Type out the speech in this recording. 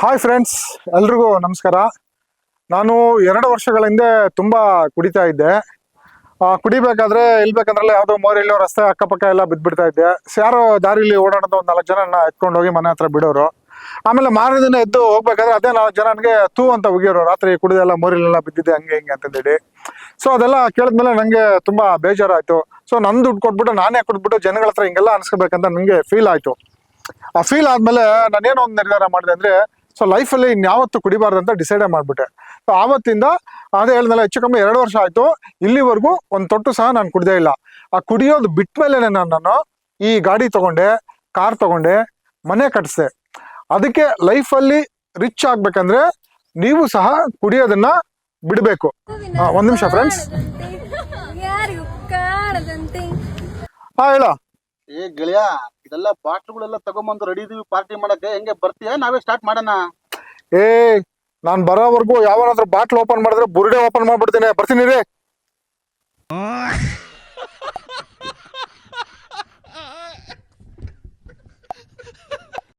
Hi friends, ಎಲ್ರಿಗೂ ನಮಸ್ಕಾರ. ನಾನು 2 ವರ್ಷಗಳ ಹಿಂದೆ ತುಂಬಾ ಕುಡಿತಾ ಇದ್ದೆ. ಕುಡಿಬೇಕಾದ್ರೆ ಇಲ್ಬೇಕಂದ್ರಲ್ಲ ಯಾವುದೋ ಮೋರಿಲ್ಲೋ ರಸ್ತೆ ಅಕ್ಕಪಕ್ಕ ಎಲ್ಲ ಬಿದ್ದ್ಬಿಡ್ತಾ ಇದ್ದೆ. ಯಾರೋ ದಾರಿಲಿ ಓಡಾಡೋದು ಒಂದು 4 ಜನ ಎತ್ಕೊಂಡು ಹೋಗಿ ಮನೆ ಹತ್ರ ಬಿಡೋರು. ಆಮೇಲೆ ಮಾರನೇ ದಿನ ಎದ್ದು ಹೋಗ್ಬೇಕಾದ್ರೆ ಅದೇ 4 ಜನ ನನಗೆ ತೂ ಅಂತ ಉಗಿಯೋರು, ರಾತ್ರಿ ಕುಡಿದೆಲ್ಲ ಮೋರಿಲೆಲ್ಲ ಬಿದ್ದಿದೆ ಹಂಗೆ ಹಿಂಗೆ ಅಂತಂದೇಳಿ. ಸೊ ಅದೆಲ್ಲ ಕೇಳಿದ್ಮೇಲೆ ನನಗೆ ತುಂಬಾ ಬೇಜಾರಾಯ್ತು. ಸೊ ನನ್ ದುಡ್ಡು ಕೊಟ್ಬಿಟ್ಟು ನಾನೇ ಕೊಟ್ಬಿಟ್ಟು ಜನಗಳ ಹತ್ರ ಹಿಂಗೆಲ್ಲ ಅನ್ಸ್ಕೋಬೇಕಂತ ನನಗೆ ಫೀಲ್ ಆಯ್ತು. ಆ ಫೀಲ್ ಆದ್ಮೇಲೆ ನಾನೇನೋ ಒಂದು ನಿರ್ಧಾರ ಮಾಡಿದೆ ಅಂದ್ರೆ, ಸೊ ಲೈಫಲ್ಲಿ ಇನ್ಯಾವತ್ತು ಕುಡಿಬಾರ್ದು ಅಂತ ಡಿಸೈಡೇ ಮಾಡ್ಬಿಟ್ಟೆ. ಸೊ ಆವತ್ತಿಂದ ಅದೇ ಹೇಳಿದ್ಮೇಲೆ ಹೆಚ್ಚು ಕಮ್ಮಿ 2 ವರ್ಷ ಆಯ್ತು, ಇಲ್ಲಿವರೆಗೂ ಒಂದು ತೊಟ್ಟು ಸಹ ನಾನು ಕುಡ್ದೇ ಇಲ್ಲ. ಆ ಕುಡಿಯೋದು ಬಿಟ್ಮೇಲೆ ನಾನು ಈ ಗಾಡಿ ತಗೊಂಡೆ, ಕಾರ್ ತಗೊಂಡೆ, ಮನೆ ಕಟ್ಟಿಸ್ದೆ. ಅದಕ್ಕೆ ಲೈಫಲ್ಲಿ ರಿಚ್ ಆಗ್ಬೇಕಂದ್ರೆ ನೀವು ಸಹ ಕುಡಿಯೋದನ್ನ ಬಿಡಬೇಕು. ಒಂದ್ ನಿಮಿಷ ಫ್ರೆಂಡ್ಸ್. ಹೇಳ. ಏ ಗೆಳೆಯ, ಇದೆಲ್ಲ ಬಾಟ್ಲುಗಳೆಲ್ಲ ತಗೊಂಬಂದು ರೆಡಿ ಇದೀವಿ ಪಾರ್ಟಿ ಮಾಡಕ್ಕೆ. ಹೆಂಗೆ ಬರ್ತೀಯಾ? ನಾವೇ ಸ್ಟಾರ್ಟ್ ಮಾಡೋಣ. ನಾನ್ ಬರೋವರೆಗೂ ಯಾವನಾದ್ರೂ ಬಾಟ್ಲ್ ಓಪನ್ ಮಾಡಿದ್ರೆ ಬುರ್ಡೆ ಓಪನ್ ಮಾಡ್ಬಿಡ್ತೀನಿ. ಬರ್ತೀನಿ ರೀ.